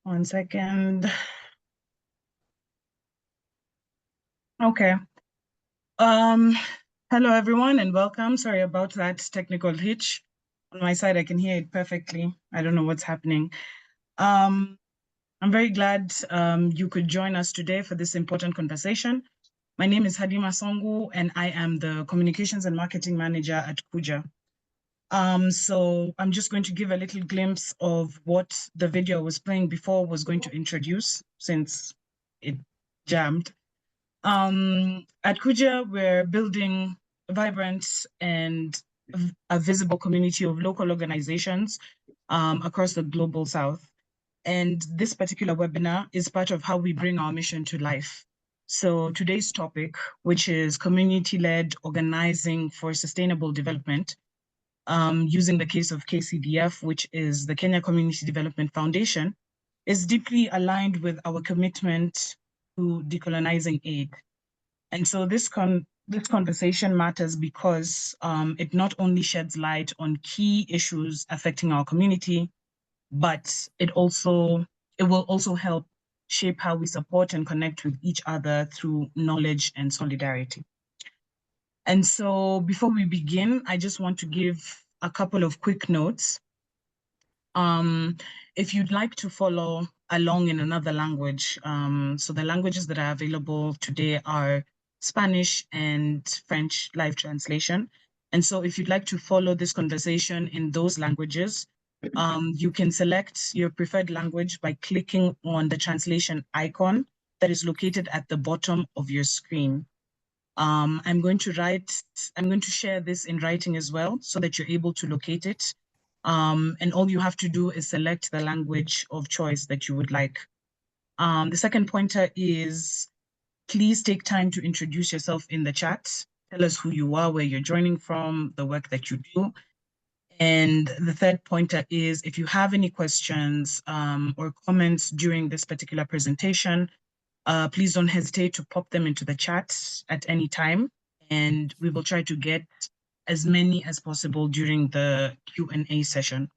One second. Okay. Hello everyone and welcome. Sorry about that technical hitch. On my side, I can hear it perfectly. I don't know what's happening. I'm very glad you could join us today for this important conversation. My name is Hadima Songu and I am the Communications and Marketing Manager at Kuja. So I'm just going to give a little glimpse of what the video I was playing before was going to introduce since it jammed. At Kuja, we're building a vibrant and a visible community of local organizations across the global South. And this particular webinar is part of how we bring our mission to life. So today's topic, which is community-led organizing for sustainable development, using the case of KCDF, which is the Kenya Community Development Foundation, is deeply aligned with our commitment to decolonizing aid. And so this conversation matters because it not only sheds light on key issues affecting our community, but it will also help shape how we support and connect with each other through knowledge and solidarity. And so before we begin, I just want to give a couple of quick notes. If you'd like to follow along in another language, so the languages that are available today are Spanish and French live translation. And so if you'd like to follow this conversation in those languages, you can select your preferred language by clicking on the translation icon that is located at the bottom of your screen. I'm going to share this in writing as well so that you're able to locate it. And all you have to do is select the language of choice that you would like. The second pointer is please take time to introduce yourself in the chat. Tell us who you are, where you're joining from, the work that you do. And the third pointer is if you have any questions or comments during this particular presentation, please don't hesitate to pop them into the chat at any time, and we will try to get as many as possible during the Q&A session.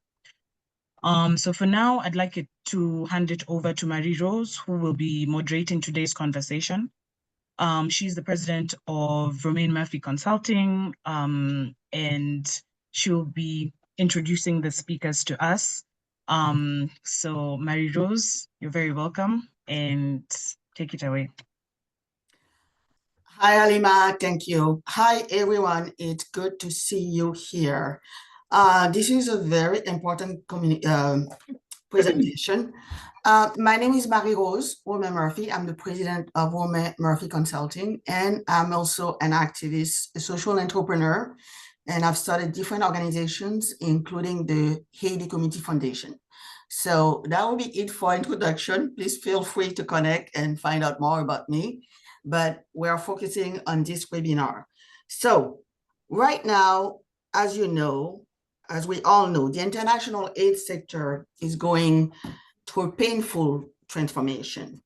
So for now, I'd like to hand it over to Marie-Rose, who will be moderating today's conversation. She's the president of Romain Murphy Consulting, and she'll be introducing the speakers to us. So Marie-Rose, you're very welcome, and take it away. Hi, Halima. Thank you. Hi, everyone. It's good to see you here. This is a very important presentation. My name is Marie-Rose Murphy. I'm the president of Romain Murphy Consulting, and I'm also an activist, a social entrepreneur, and I've started different organizations, including the Haiti Community Foundation. So that will be it for introduction. Please feel free to connect and find out more about me, but we're focusing on this webinar. So right now, as you know, as we all know, the international aid sector is going through painful transformation.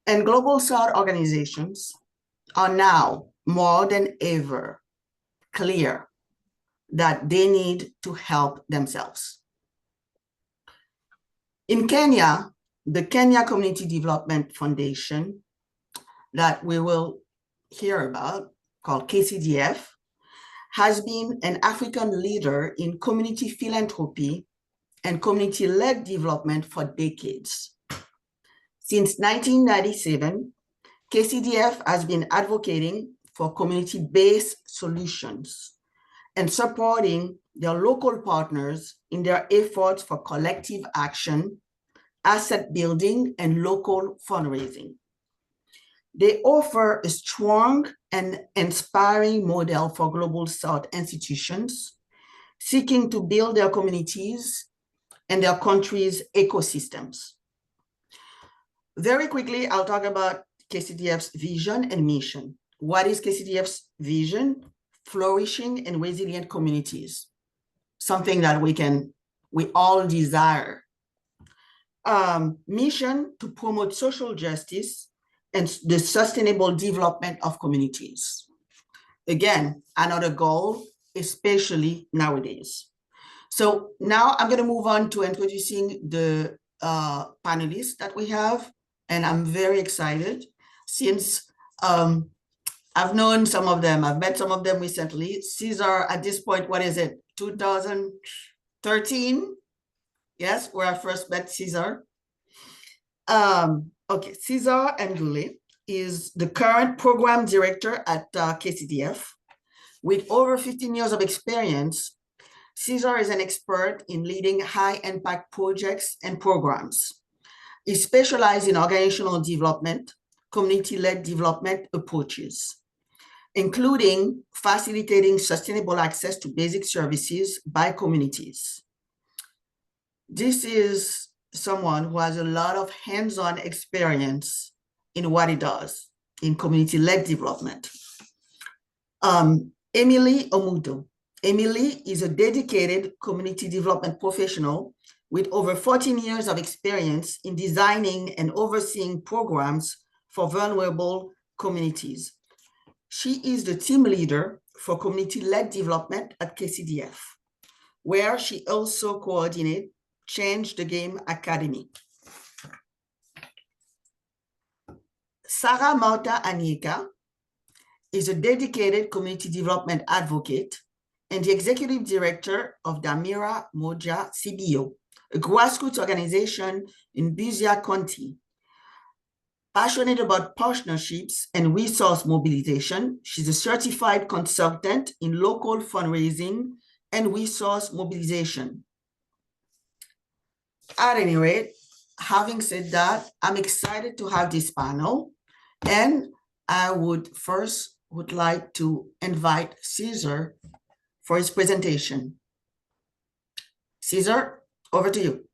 And global South organizations are now more than ever clear that they need to help themselves. In Kenya, the Kenya Community Development Foundation that we will hear about, called KCDF, has been an African leader in community philanthropy and community-led development for decades. Since 1997, KCDF has been advocating for community-based solutions and supporting their local partners in their efforts for collective action, asset building, and local fundraising. They offer a strong and inspiring model for Global South institutions seeking to build their communities and their countries' ecosystems. Very quickly, I'll talk about KCDF's vision and mission. What is KCDF's vision? Flourishing and resilient communities, something that we all desire. Mission to promote social justice and the sustainable development of communities. Again, another goal, especially nowadays. So now I'm going to move on to introducing the panelists that we have, and I'm very excited since I've known some of them. I've met some of them recently. Cesar, at this point, what is it, 2013? Yes, where I first met Cesar. Okay, Cesar Ngule is the current program director at KCDF. With over 15 years of experience, Cesar is an expert in leading high-impact projects and programs. He specializes in organizational development, community-led development approaches, including facilitating sustainable access to basic services by communities. This is someone who has a lot of hands-on experience in what he does in community-led development. Emily Omudo. Emily is a dedicated community development professional with over 14 years of experience in designing and overseeing programs for vulnerable communities. She is the team leader for community-led development at KCDF, where she also coordinates Change the Game Academy. Sarah Marta Anyeka is a dedicated community development advocate and the executive director of Damira Moja CBO, a grassroots organization in Busia County. Passionate about partnerships and resource mobilization, she's a certified consultant in local fundraising and resource mobilization. At any rate, having said that, I'm excited to have this panel, and I would like to invite Cesar for his presentation. Cesar, over to you.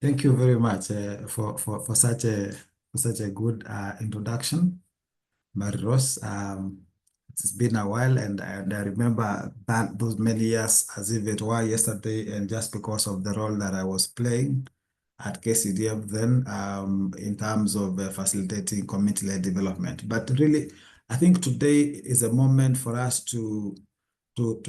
Thank you very much for such a good introduction, Marie-Rose. It's been a while, and I remember that those many years as if it were yesterday, and just because of the role that I was playing at KCDF then in terms of facilitating community-led development. But really, I think today is a moment for us to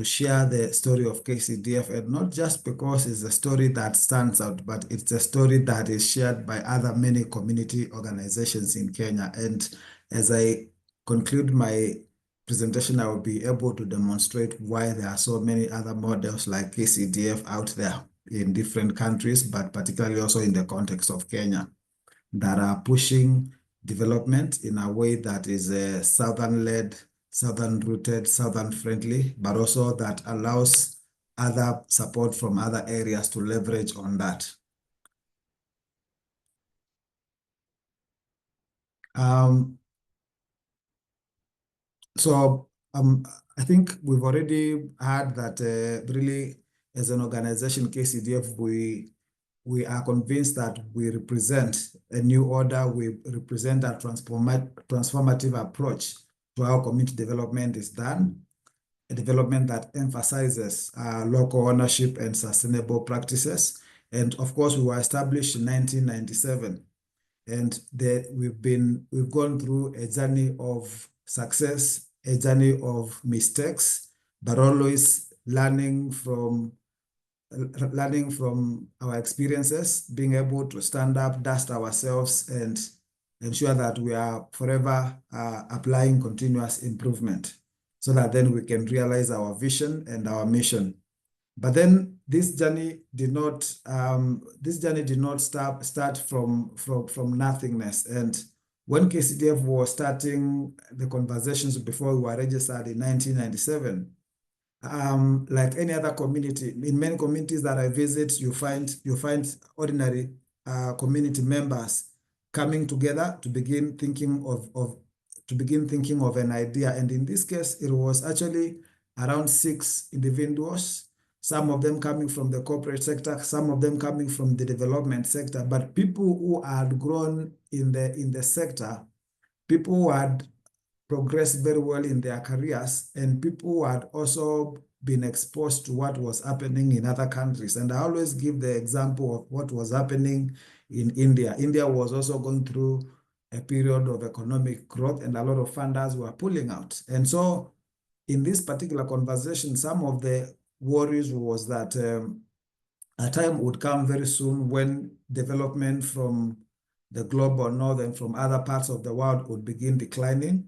share the story of KCDF, and not just because it's a story that stands out, but it's a story that is shared by other many community organizations in Kenya. And as I conclude my presentation, I will be able to demonstrate why there are so many other models like KCDF out there in different countries, but particularly also in the context of Kenya, that are pushing development in a way that is southern-led, southern-rooted, southern-friendly, but also that allows other support from other areas to leverage on that. I think we've already heard that really, as an organization, KCDF, we are convinced that we represent a new order. We represent a transformative approach to how community development is done, a development that emphasizes local ownership and sustainable practices. And of course, we were established in 1997, and we've gone through a journey of success, a journey of mistakes, but always learning from our experiences, being able to stand up, dust ourselves, and ensure that we are forever applying continuous improvement, so that then we can realize our vision and our mission. But then this journey did not start from nothingness. And when KCDF was starting the conversations before we were registered in 1997, like any other community, in many communities that I visit, you find ordinary community members coming together to begin thinking of an idea. And in this case, it was actually around 6 individuals, some of them coming from the corporate sector, some of them coming from the development sector, but people who had grown in the sector, people who had progressed very well in their careers, and people who had also been exposed to what was happening in other countries. And I always give the example of what was happening in India. India was also going through a period of economic growth, and a lot of funders were pulling out. And so in this particular conversation, some of the worries was that a time would come very soon when development from the global north and from other parts of the world would begin declining.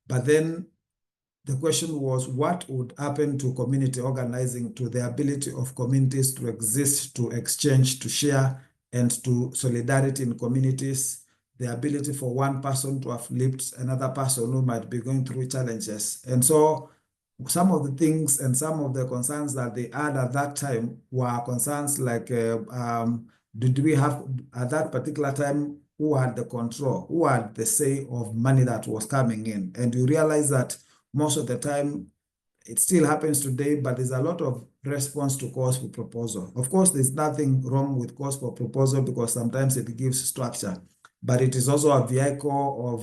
But then the question was, what would happen to community organizing, to the ability of communities to exist, to exchange, to share, and to solidarity in communities, the ability for one person to uplift another person who might be going through challenges. And so some of the things and some of the concerns that they had at that time were concerns like, did we have, at that particular time, who had the control, who had the say of money that was coming in? And you realize that most of the time, it still happens today, but there's a lot of response to calls for proposal. Of course, there's nothing wrong with calls for proposal because sometimes it gives structure, but it is also a vehicle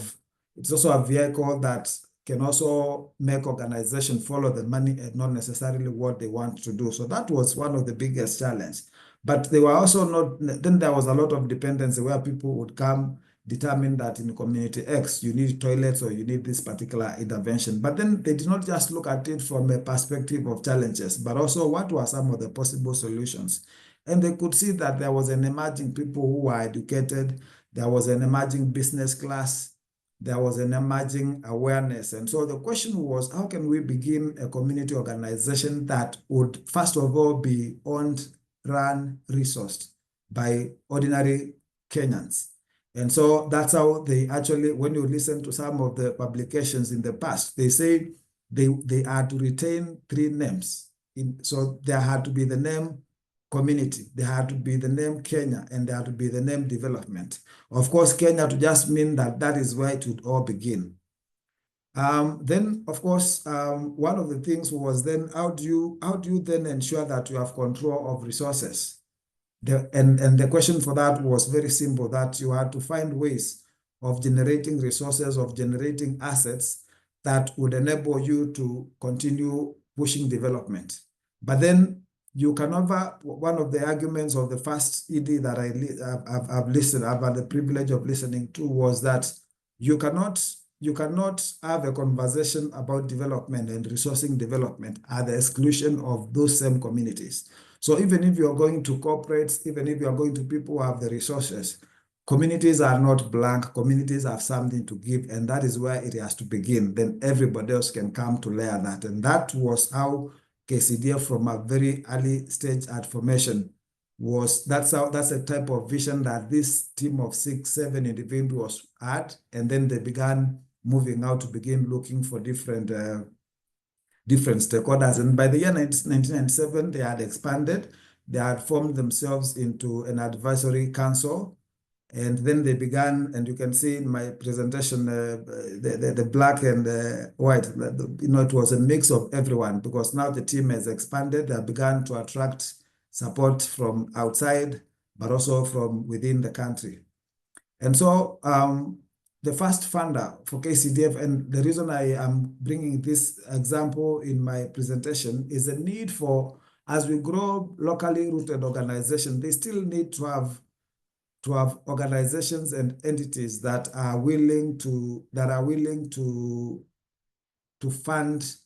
that can also make organizations follow the money and not necessarily what they want to do. So that was one of the biggest challenges. But they were also not, then there was a lot of dependency where people would come, determine that in community X, you need toilets or you need this particular intervention. But then they did not just look at it from a perspective of challenges, but also what were some of the possible solutions. And they could see that there was an emerging people who were educated, there was an emerging business class, there was an emerging awareness. And so the question was, how can we begin a community organization that would, first of all, be owned, run, resourced by ordinary Kenyans? And so that's how they actually, when you listen to some of the publications in the past, they say they had to retain three names. So there had to be the name community, there had to be the name Kenya, and there had to be the name development. Of course, Kenya to just mean that is where it would all begin. Then, of course, one of the things was then how do you then ensure that you have control of resources? And the question for that was very simple, that you had to find ways of generating resources, of generating assets that would enable you to continue pushing development. But then you can never, one of the arguments of the first ED that I've had the privilege of listening to was that you cannot have a conversation about development and resourcing development at the exclusion of those same communities. So even if you're going to corporates, even if you're going to people who have the resources, communities are not blank. Communities have something to give, and that is where it has to begin. Then everybody else can come to layer that. And that was how KCDF, from a very early stage at formation, that's a type of vision that this team of 6-7 individuals had. And then they began moving out to begin looking for different stakeholders. And by the year 1997, they had expanded. They had formed themselves into an advisory council. And then they began, and you can see in my presentation, the black and white, it was a mix of everyone, because now the team has expanded. They began to attract support from outside, but also from within the country. And so the first funder for KCDF, and the reason I am bringing this example in my presentation is the need for, as we grow locally rooted organizations, they still need to have organizations and entities that are willing to fund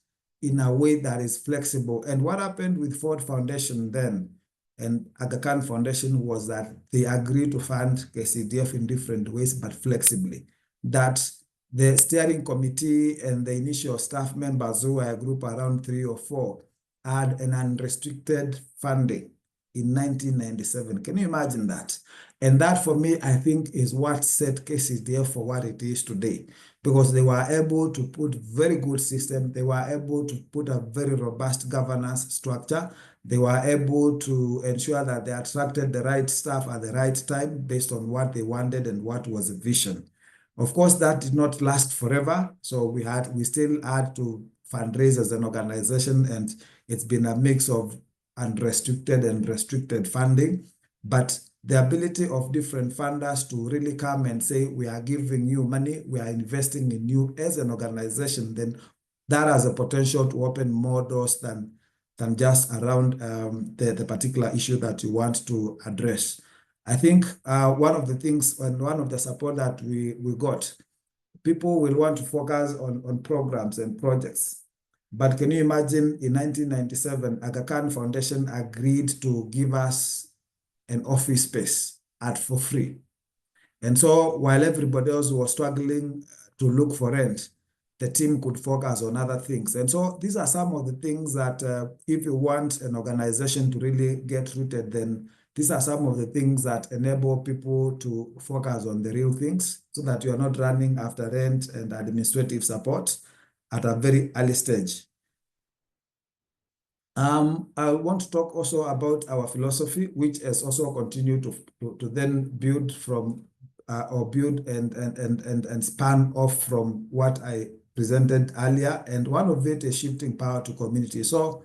in a way that is flexible. And what happened with Ford Foundation then and Aga Khan Foundation was that they agreed to fund KCDF in different ways, but flexibly. That the steering committee and the initial staff members, who were a group around 3 or 4, had an unrestricted funding in 1997. Can you imagine that? And that, for me, I think is what set KCDF for what it is today, because they were able to put very good system. They were able to put a very robust governance structure. They were able to ensure that they attracted the right staff at the right time based on what they wanted and what was the vision. Of course, that did not last forever. So we still had to fundraise as an organization, and it's been a mix of unrestricted and restricted funding. But the ability of different funders to really come and say, we are giving you money, we are investing in you as an organization, then that has a potential to open more doors than than just around the particular issue that you want to address. I think one of the things and one of the support that we got, people will want to focus on programs and projects. But can you imagine in 1997, Aga Khan Foundation agreed to give us an office space for free. And so while everybody else was struggling to look for rent, the team could focus on other things. And so these are some of the things that if you want an organization to really get rooted, then these are some of the things that enable people to focus on the real things so that you are not running after rent and administrative support at a very early stage. I want to talk also about our philosophy, which has also continued to then build from or build and span off from what I presented earlier. And one of it is shifting power to community. So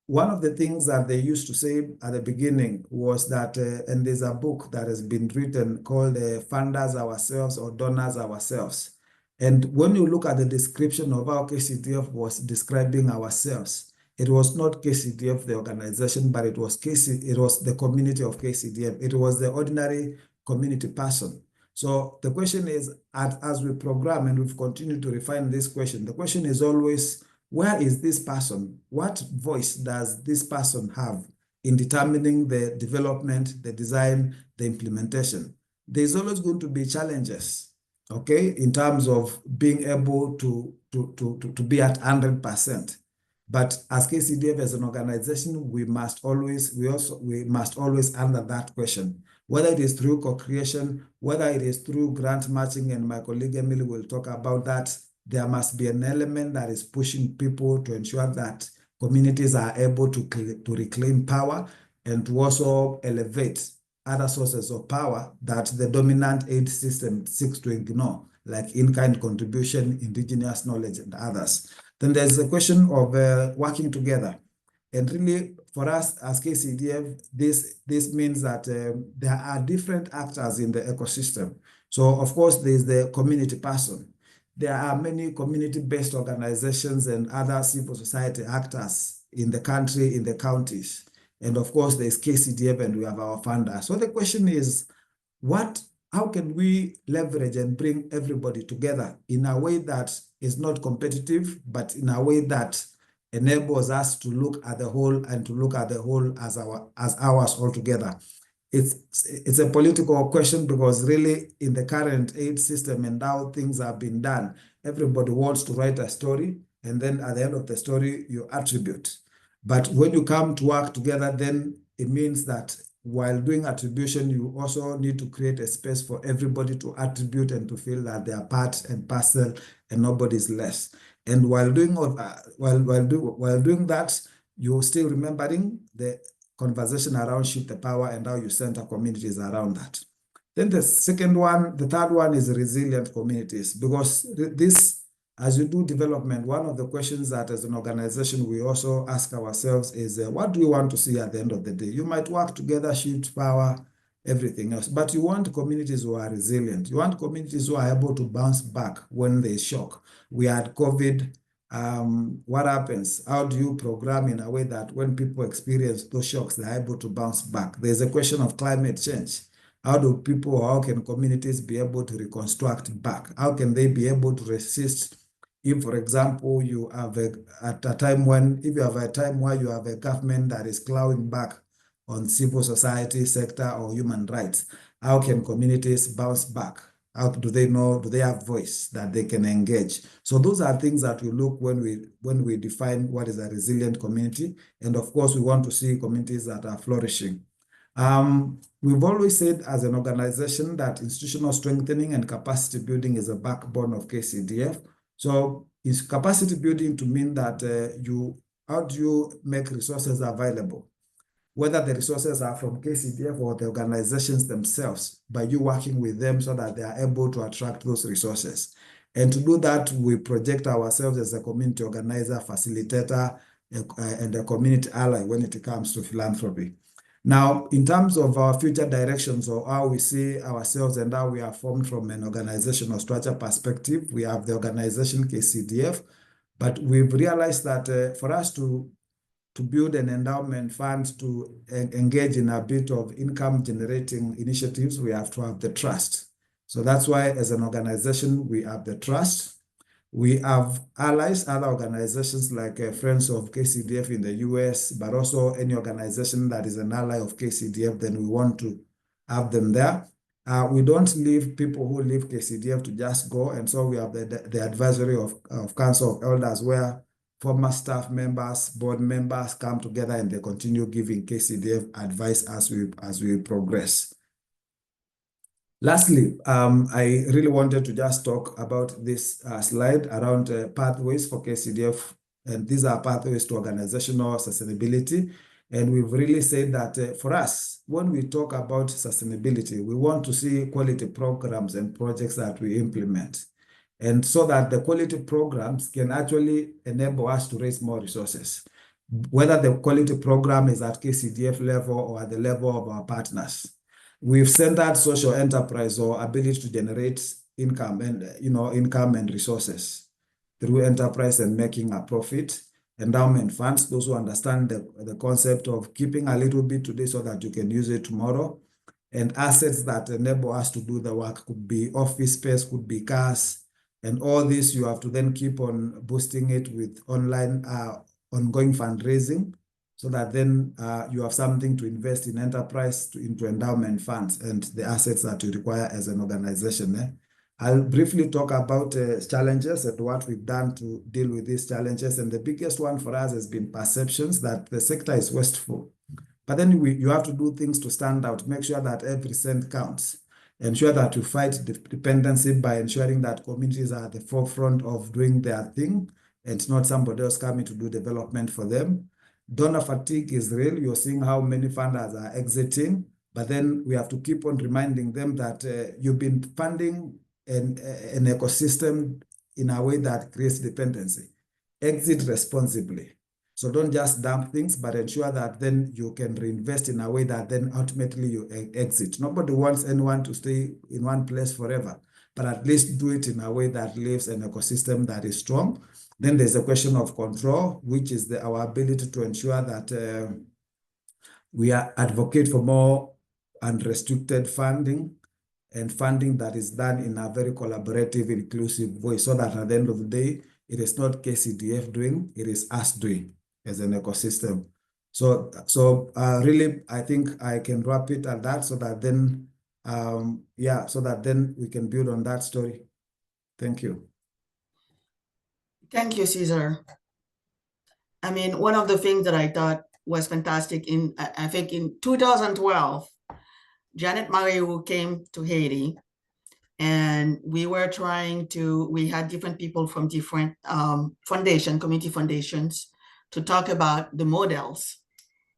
one of the things that they used to say at the beginning was that, and there's a book that has been written called Funders Ourselves or Donors Ourselves. And when you look at the description of how KCDF was describing ourselves, it was not KCDF, the organization, but it was the community of KCDF. It was the ordinary community person. So the question is, as we program and we've continued to refine this question, the question is always, where is this person? What voice does this person have in determining the development, the design, the implementation? There's always going to be challenges, okay, in terms of being able to be at 100%. But as KCDF as an organization, we must always answer that question, whether it is through co-creation, whether it is through grant matching, and my colleague Emily will talk about that. There must be an element that is pushing people to ensure that communities are able to reclaim power and to also elevate other sources of power that the dominant aid system seeks to ignore, like in-kind contribution, indigenous knowledge, and others. Then there's a question of working together. And really, for us as KCDF, this means that there are different actors in the ecosystem. So, of course, there's the community person. There are many community-based organizations and other civil society actors in the country, in the counties. And of course, there's KCDF and we have our funder. So the question is, how can we leverage and bring everybody together in a way that is not competitive, but in a way that enables us to look at the whole and to look at the whole as ours altogether? It's a political question because really in the current aid system and how things have been done, everybody wants to write a story and then at the end of the story you attribute. But when you come to work together, then it means that while doing attribution, you also need to create a space for everybody to attribute and to feel that they are part and parcel and nobody's less. And while doing that, you're still remembering the conversation around shift the power and how you center communities around that. Then the third one is resilient communities, because this, as you do development, one of the questions that as an organization we also ask ourselves is, what do you want to see at the end of the day? You might work together, shift power, everything else, but you want communities who are resilient. You want communities who are able to bounce back when there's shock. We had COVID. What happens? How do you program in a way that when people experience those shocks, they're able to bounce back? There's a question of climate change. How can communities be able to reconstruct back? How can they be able to resist if, for example, if you have a time where you have a government that is clawing back on civil society sector or human rights? How can communities bounce back? How do they know? Do they have voice that they can engage? So those are things that we look when we define what is a resilient community. And of course, we want to see communities that are flourishing. We've always said as an organization that institutional strengthening and capacity building is a backbone of KCDF. So is capacity building to mean that how do you make resources available? Whether the resources are from KCDF or the organizations themselves, by you working with them so that they are able to attract those resources. And to do that, we project ourselves as a community organizer, facilitator, and a community ally when it comes to philanthropy. Now, in terms of our future directions or how we see ourselves and how we are formed from an organizational structure perspective, we have the organization KCDF, but we've realized that for us to to build an endowment fund to engage in a bit of income generating initiatives, we have to have the trust. So that's why as an organization, we have the trust. We have allies, other organizations like Friends of KCDF in the US, but also any organization that is an ally of KCDF, then we want to have them there. We don't leave people who leave KCDF to just go. And so we have the advisory of Council of Elders, where former staff members, board members come together and they continue giving KCDF advice as we progress. Lastly, I really wanted to just talk about this slide around pathways for KCDF. And these are pathways to organizational sustainability. And we've really said that for us, when we talk about sustainability, we want to see quality programs and projects that we implement. And so that the quality programs can actually enable us to raise more resources, whether the quality program is at KCDF level or at the level of our partners. We've centered social enterprise or ability to generate income and resources through enterprise and making a profit. Endowment funds, those who understand the concept of keeping a little bit today so that you can use it tomorrow. And assets that enable us to do the work could be office space, could be cars. And all this, you have to then keep on boosting it with online ongoing fundraising, so that then you have something to invest in enterprise, into endowment funds and the assets that you require as an organization. I'll briefly talk about challenges and what we've done to deal with these challenges. And the biggest one for us has been perceptions that the sector is wasteful. But then you have to do things to stand out, make sure that every cent counts. Ensure that you fight dependency by ensuring that communities are at the forefront of doing their thing and not somebody else coming to do development for them. Donor fatigue is real. You're seeing how many funders are exiting, but then we have to keep on reminding them that you've been funding an ecosystem in a way that creates dependency. Exit responsibly. So don't just dump things, but ensure that then you can reinvest in a way that then ultimately you exit. Nobody wants anyone to stay in one place forever, but at least do it in a way that leaves an ecosystem that is strong. Then there's a question of control, which is our ability to ensure that we advocate for more unrestricted funding and funding that is done in a very collaborative, inclusive way, so that at the end of the day, it is not KCDF doing, it is us doing as an ecosystem. So really, I think I can wrap it at that, so that then, so that then we can build on that story. Thank you. Thank you, Cesar. I mean, one of the things that I thought was fantastic I think in 2012, Janet Mariou came to Haiti, and we had different people from different community foundations to talk about the models.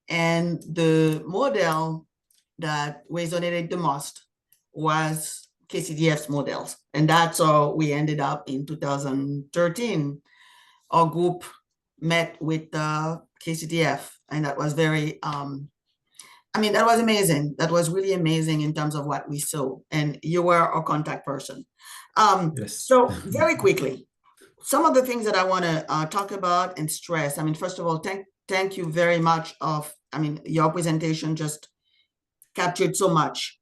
And the model that resonated the most was KCDF's models. And that's how we ended up in 2013. Our group met with KCDF, and that was very, that was amazing. That was really amazing in terms of what we saw. And you were our contact person. Yes. So very quickly, some of the things that I want to talk about and stress. First of all, thank you very much your presentation just captured so much.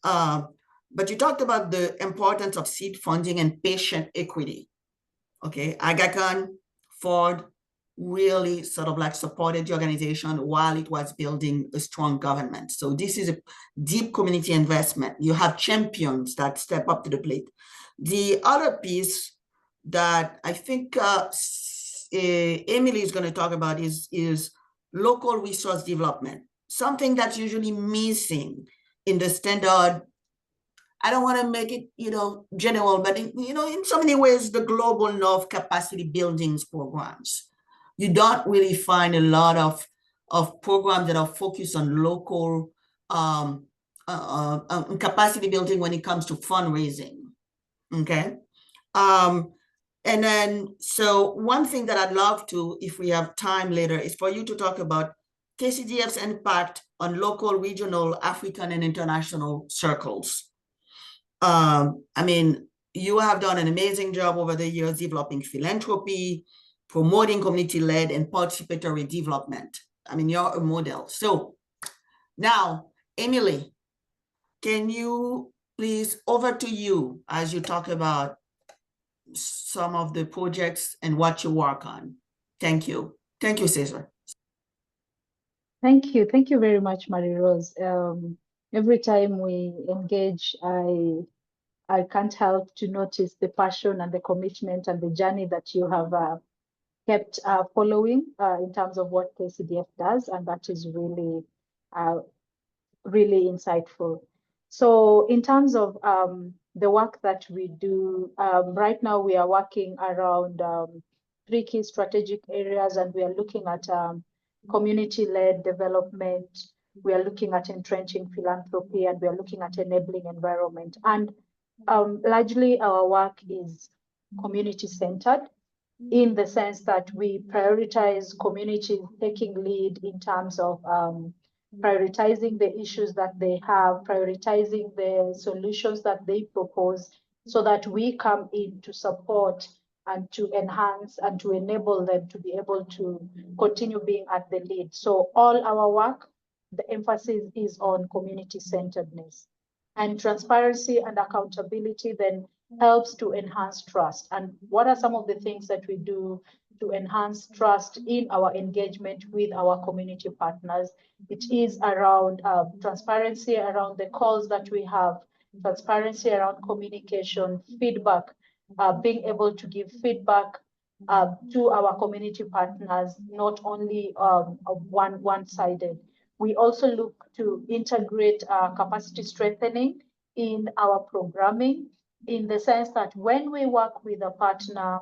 But you talked about the importance of seed funding and patient equity. Okay, Aga Khan, Ford really sort of supported the organization while it was building a strong government. So this is a deep community investment. You have champions that step up to the plate. The other piece that I think Emily is going to talk about is local resource development, something that's usually missing in the standard. I don't want to make it, general, but in so many ways, the global North capacity buildings programs, you don't really find a lot of programs that are focused on local capacity building when it comes to fundraising. Okay. And then, so one thing that I'd love to, if we have time later, is for you to talk about KCDF's impact on local, regional, African, and international circles. You have done an amazing job over the years developing philanthropy, promoting community-led and participatory development. I mean, you're a model. So now, Emily, can you please, over to you as you talk about some of the projects and what you work on. Thank you. Thank you, Cesar. Thank you. Thank you very much, Marie-Rose. Every time we engage, I can't help to notice the passion and the commitment and the journey that you have kept following in terms of what KCDF does, and that is really, really insightful. So in terms of the work that we do, right now we are working around 3 key strategic areas, and we are looking at community-led development, we are looking at entrenching philanthropy, and we are looking at enabling environment. And largely our work is community-centered in the sense that we prioritize communities taking lead in terms of prioritizing the issues that they have, prioritizing the solutions that they propose, so that we come in to support and to enhance and to enable them to be able to continue being at the lead. So all our work, the emphasis is on community-centeredness. And transparency and accountability then helps to enhance trust. And what are some of the things that we do to enhance trust in our engagement with our community partners? It is around transparency around the calls that we have, transparency around communication, feedback, being able to give feedback to our community partners, not only one-sided. We also look to integrate capacity strengthening in our programming, in the sense that when we work with a partner,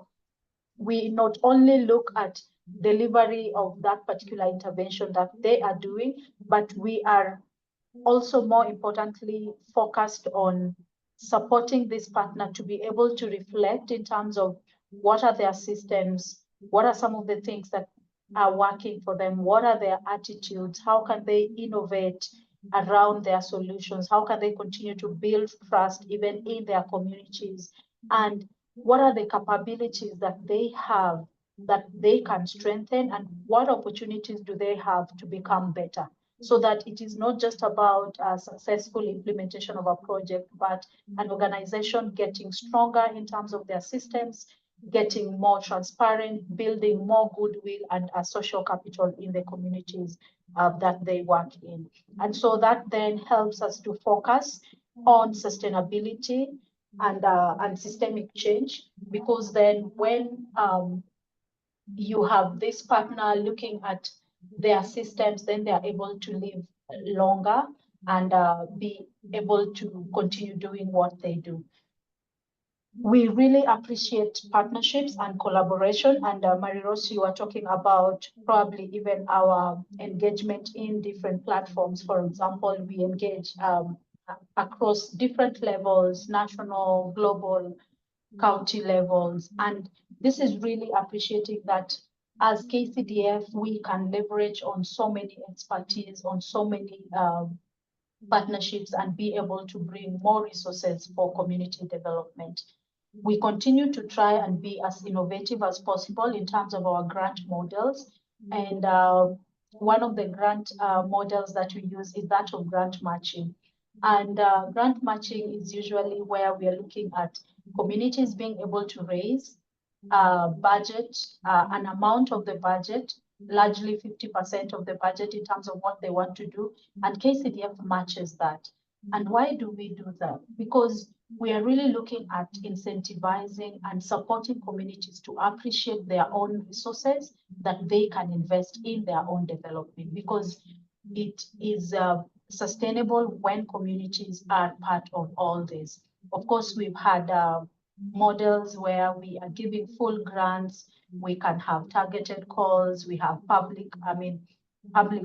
we not only look at delivery of that particular intervention that they are doing, but we are also more importantly focused on supporting this partner to be able to reflect in terms of what are their systems, what are some of the things that are working for them, what are their attitudes, how can they innovate around their solutions, how can they continue to build trust even in their communities, and what are the capabilities that they have that they can strengthen, and what opportunities do they have to become better, so that it is not just about a successful implementation of a project, but an organization getting stronger in terms of their systems, getting more transparent, building more goodwill and a social capital in the communities that they work in. And so that then helps us to focus on sustainability and systemic change, because then when you have this partner looking at their systems, then they are able to live longer and be able to continue doing what they do. We really appreciate partnerships and collaboration. And Marie-Rose, you are talking about probably even our engagement in different platforms. For example, we engage across different levels, national, global, county levels. And this is really appreciating that as KCDF, we can leverage on so many expertise, on so many partnerships, and be able to bring more resources for community development. We continue to try and be as innovative as possible in terms of our grant models. And one of the grant models that we use is that of grant matching. And grant matching is usually where we are looking at communities being able to raise budget, an amount of the budget, largely 50% of the budget in terms of what they want to do, and KCDF matches that. And why do we do that? Because we are really looking at incentivizing and supporting communities to appreciate their own resources that they can invest in their own development, because it is sustainable when communities are part of all this. Of course, we've had models where we are giving full grants. We can have targeted calls. We have public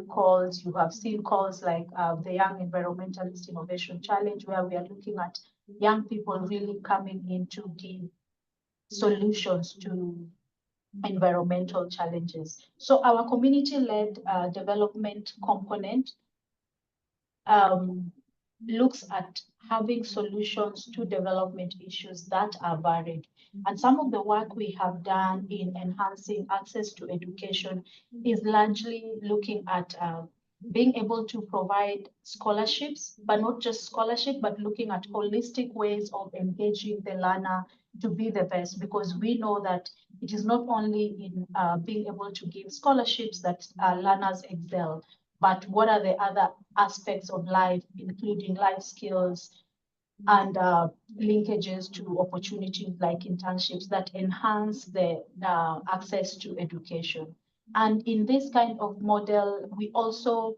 calls. You have seen calls like the Young Environmentalist Innovation Challenge, where we are looking at young people really coming in to give solutions to environmental challenges. So our community-led development component looks at having solutions to development issues that are varied. And some of the work we have done in enhancing access to education is largely looking at being able to provide scholarships, but not just scholarship, but looking at holistic ways of engaging the learner to be the best, because we know that it is not only in being able to give scholarships that learners excel, but what are the other aspects of life, including life skills and linkages to opportunities like internships that enhance the access to education. And in this kind of model, we also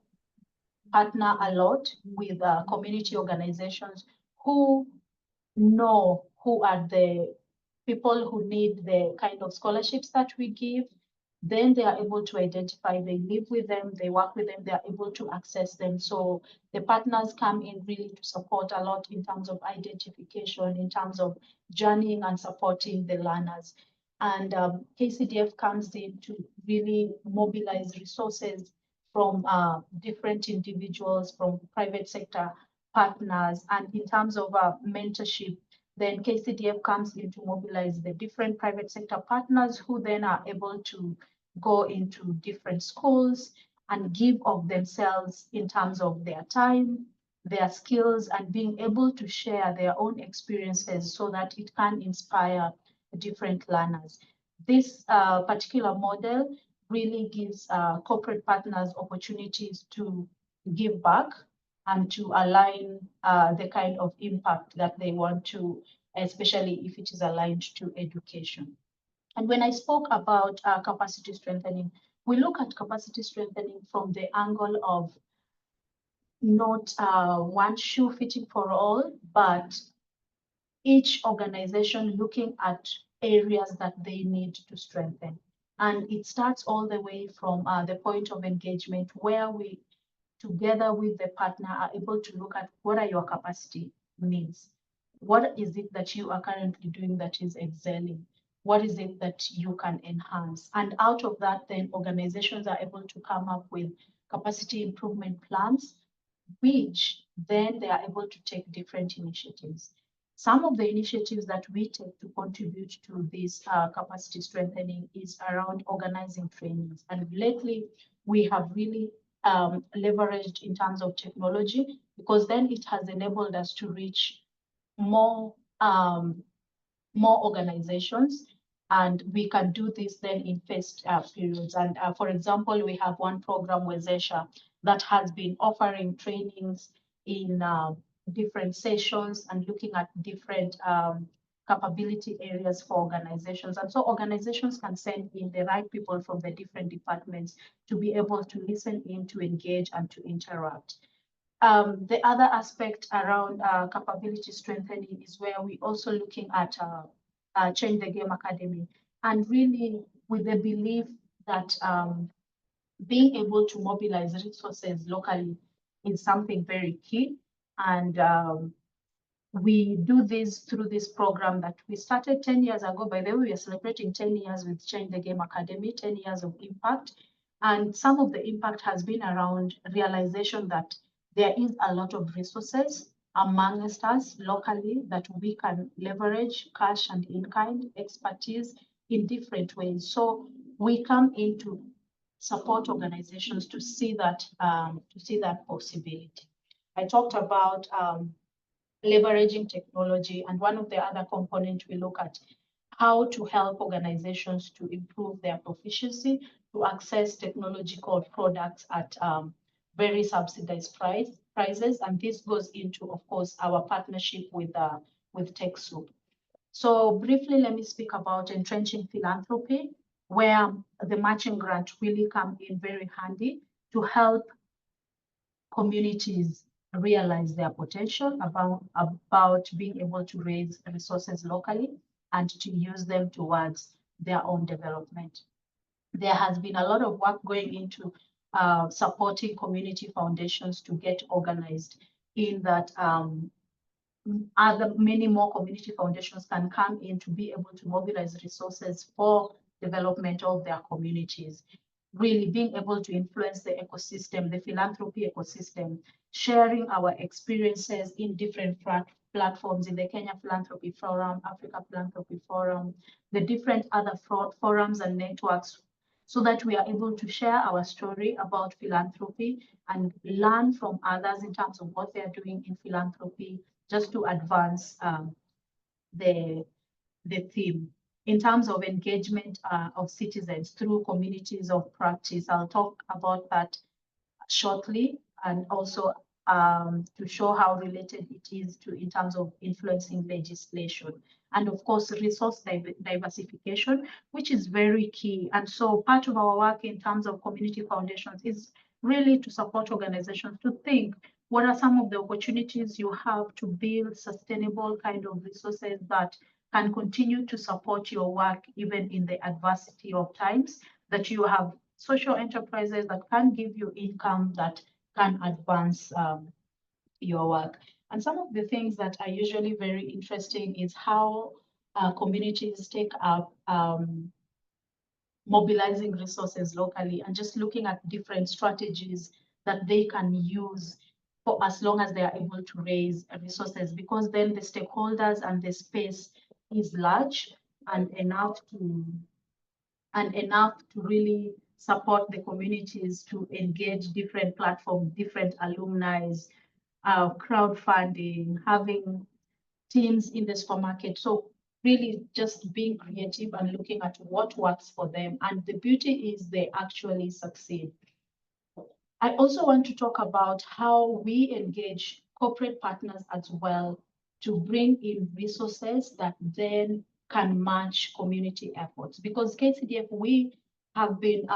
partner a lot with community organizations who know who are the people who need the kind of scholarships that we give. Then they are able to identify, they live with them, they work with them, they are able to access them. So the partners come in really to support a lot in terms of identification, in terms of journeying and supporting the learners. And KCDF comes in to really mobilize resources from different individuals, from private sector partners. And in terms of mentorship, then KCDF comes in to mobilize the different private sector partners who then are able to go into different schools and give of themselves in terms of their time, their skills, and being able to share their own experiences so that it can inspire different learners. This particular model really gives corporate partners opportunities to give back and to align the kind of impact that they want to, especially if it is aligned to education. And when I spoke about capacity strengthening, we look at capacity strengthening from the angle of not one shoe fitting for all, but each organization looking at areas that they need to strengthen. And it starts all the way from the point of engagement where we, together with the partner, are able to look at what are your capacity needs. What is it that you are currently doing that is excelling? What is it that you can enhance? And out of that, then organizations are able to come up with capacity improvement plans, which then they are able to take different initiatives. Some of the initiatives that we take to contribute to this capacity strengthening is around organizing trainings. And lately, we have really leveraged in terms of technology, because then it has enabled us to reach more more organizations, and we can do this then in phased periods. And for example, we have one program with Zesha that has been offering trainings in different sessions and looking at different capability areas for organizations. And so organizations can send in the right people from the different departments to be able to listen in, to engage, and to interact. The other aspect around capability strengthening is where we're also looking at Change the Game Academy, and really with the belief that being able to mobilize resources locally is something very key. And we do this through this program that we started 10 years ago. By the way, we are celebrating 10 years with Change the Game Academy, 10 years of impact. And some of the impact has been around realization that there is a lot of resources amongst us locally that we can leverage, cash and in-kind expertise in different ways. So we come in to support organizations to see that possibility. I talked about leveraging technology, and one of the other components we look at how to help organizations to improve their proficiency to access technological products at very subsidized prices. And this goes into, of course, our partnership with TechSoup. So briefly, let me speak about entrenching philanthropy, where the matching grant really come in very handy to help communities realize their potential about being able to raise resources locally and to use them towards their own development. There has been a lot of work going into supporting community foundations to get organized, in that many more community foundations can come in to be able to mobilize resources for development of their communities. really being able to influence the ecosystem, the philanthropy ecosystem, sharing our experiences in different platforms in the Kenya Philanthropy Forum, Africa Philanthropy Forum, the different other forums and networks, so that we are able to share our story about philanthropy and learn from others in terms of what they are doing in philanthropy, just to advance the theme. In terms of engagement of citizens through communities of practice, I'll talk about that shortly, and also to show how related it is to in terms of influencing legislation. And of course, resource diversification, which is very key. And so part of our work in terms of community foundations is really to support organizations to think, what are some of the opportunities you have to build sustainable kind of resources that can continue to support your work even in the adversity of times, that you have social enterprises that can give you income that can advance your work. And some of the things that are usually very interesting is how communities take up mobilizing resources locally and just looking at different strategies that they can use for as long as they are able to raise resources, because then the stakeholders and the space is large and enough to really support the communities to engage different platforms, different alumni, crowdfunding, having teams in the supermarket. So really just being creative and looking at what works for them. And the beauty is they actually succeed. I also want to talk about how we engage corporate partners as well to bring in resources that then can match community efforts. Because KCDF, we have been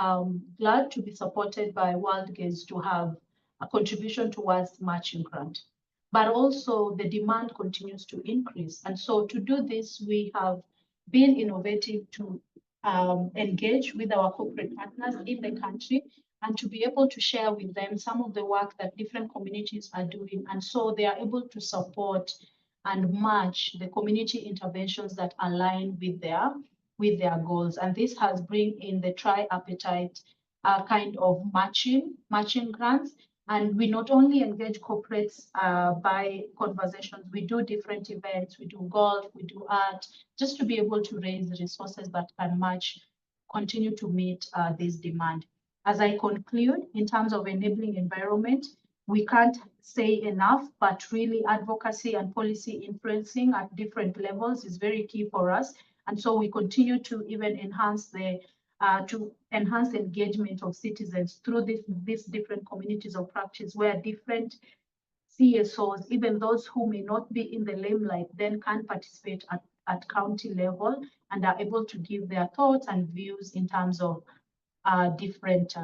glad to be supported by WorldGaze to have a contribution towards matching grant. But also the demand continues to increase. And so to do this, we have been innovative to engage with our corporate partners in the country and to be able to share with them some of the work that different communities are doing. And so they are able to support and match the community interventions that align with their goals. And this has bring in the tripartite kind of matching grants. And we not only engage corporates by conversations, we do different events, we do golf, we do art, just to be able to raise resources that can match, continue to meet this demand. As I conclude, in terms of enabling environment, we can't say enough, but really advocacy and policy influencing at different levels is very key for us. And so we continue to even enhance the engagement of citizens through these different communities of practice, where different CSOs, even those who may not be in the limelight, then can participate at county level and are able to give their thoughts and views in terms of different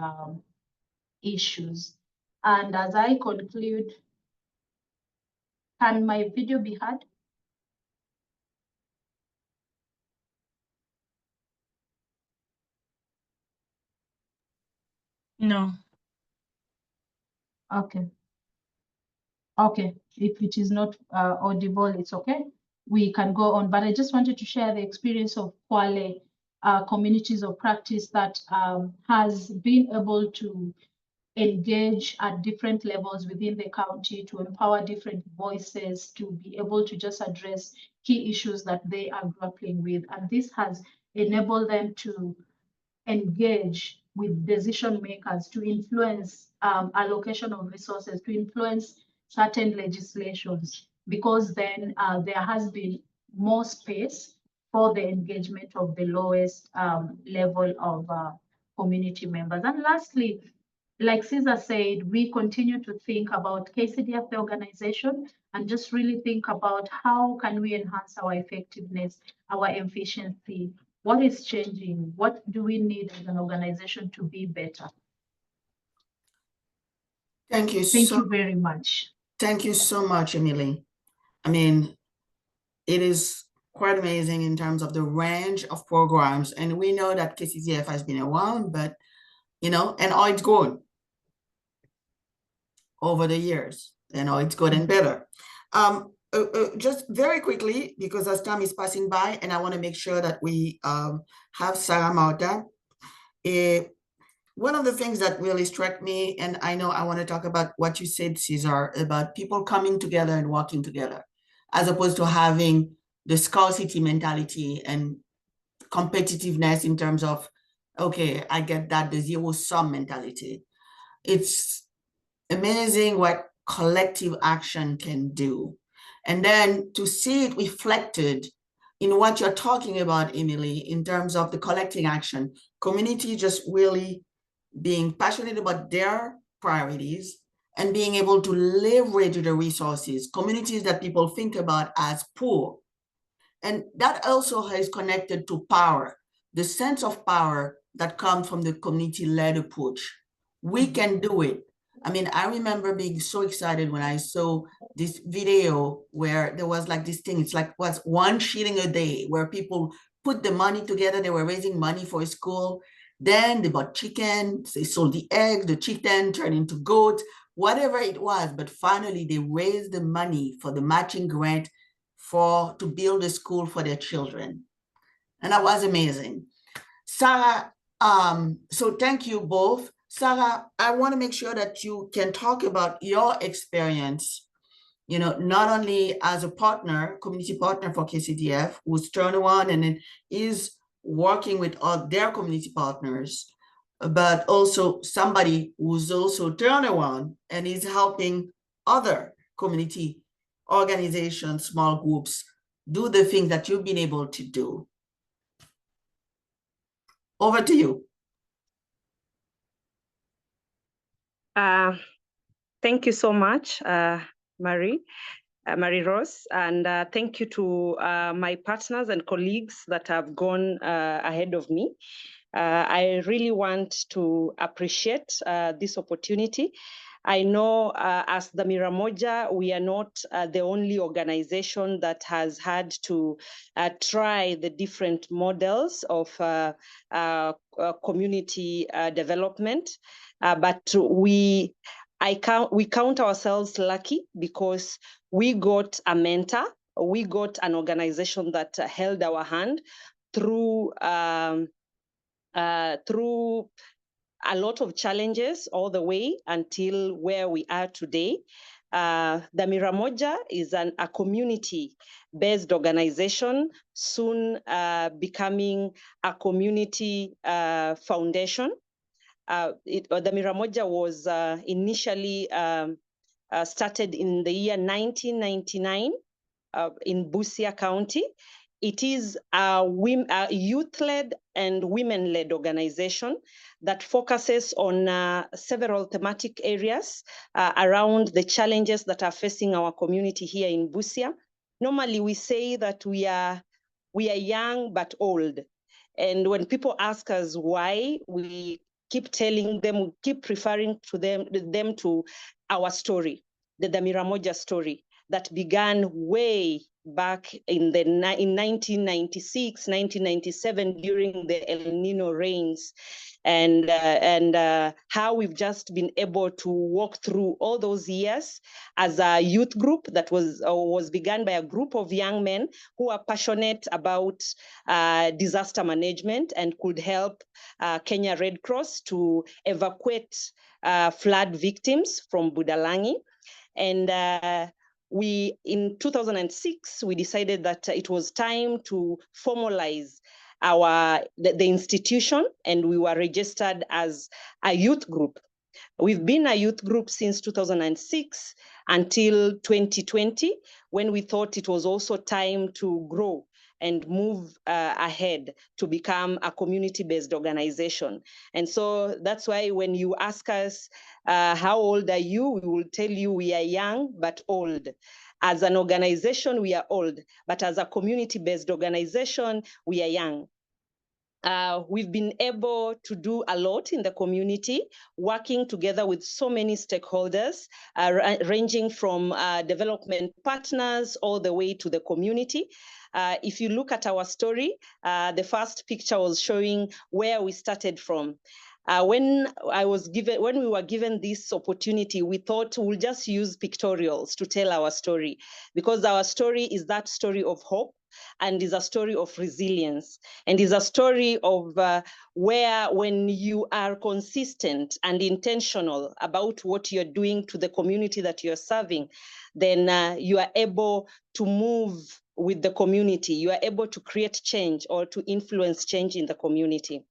issues. And as I conclude, can my video be heard? No. Okay. Okay, if it is not audible, it's okay. We can go on, but I just wanted to share the experience of Kwale communities of practice that has been able to engage at different levels within the county to empower different voices to be able to just address key issues that they are grappling with. And this has enabled them to engage with decision makers to influence allocation of resources, to influence certain legislations, because then there has been more space for the engagement of the lowest level of community members. And lastly, like Cesar said, we continue to think about KCDF, the organization, and just really think about how can we enhance our effectiveness, our efficiency, what is changing, what do we need as an organization to be better. Thank you. Thank you very much. Thank you so much, Emily. I mean, it is quite amazing in terms of the range of programs. And we know that KCDF has been around, but, you know, and how it's grown over the years, and how it's gotten better. Just very quickly, because as time is passing by, and I want to make sure that we have Sarah Marta. one of the things that really struck me, and I know I want to talk about what you said, Cesar, about people coming together and working together, as opposed to having the scarcity mentality and competitiveness in terms of, okay, I get that, the zero-sum mentality. It's amazing what collective action can do. And then to see it reflected in what you're talking about, Emily, in terms of the collecting action, community just really being passionate about their priorities and being able to leverage the resources, communities that people think about as poor. And that also is connected to power, the sense of power that comes from the community-led approach. We can do it. I mean, I remember being so excited when I saw this video where there was like this thing, it's like was 1 shilling a day, where people put the money together, they were raising money for a school. Then they bought chicken, they sold the egg, the chicken turned into goat, whatever it was. But finally, they raised the money for the matching grant to build a school for their children. And that was amazing. Sarah, so thank you both. Sarah, I want to make sure that you can talk about your experience, you know, not only as a partner, community partner for KCDF, who's turned around and is working with all their community partners, but also somebody who's also turned around and is helping other community organizations, small groups, do the things that you've been able to do. Over to you. Thank you so much, Marie-Rose, and thank you to my partners and colleagues that have gone ahead of me. I really want to appreciate this opportunity. I know as the Miramoja, we are not the only organization that has had to try the different models of community development, but we count ourselves lucky because we got a mentor, we got an organization that held our hand through a lot of challenges all the way until where we are today. The Miramoja is a community-based organization, soon becoming a community foundation. The Miramoja was initially started in the year 1999 in Busia County. It is a youth-led and women-led organization that focuses on several thematic areas around the challenges that are facing our community here in Busia. Normally, we say that we are young but old. And when people ask us why, we keep telling them, we keep referring to them to our story, the Miramoja story that began way back in 1996, 1997 during the El Nino rains, and how we've just been able to walk through all those years as a youth group that was begun by a group of young men who are passionate about disaster management and could help Kenya Red Cross to evacuate flood victims from Budalangi. And in 2006, we decided that it was time to formalize the institution, and we were registered as a youth group. We've been a youth group since 2006 until 2020, when we thought it was also time to grow and move ahead to become a community-based organization. And so that's why when you ask us, how old are you? We will tell you we are young but old. As an organization, we are old, but as a community-based organization, we are young. We've been able to do a lot in the community, working together with so many stakeholders, ranging from development partners all the way to the community. If you look at our story, the first picture was showing where we started from. When we were given this opportunity, we thought we'll just use pictorials to tell our story, because our story is that story of hope, and is a story of resilience, and is a story of where when you are consistent and intentional about what you're doing to the community that you're serving, then you are able to move with the community. You are able to create change or to influence change in the community.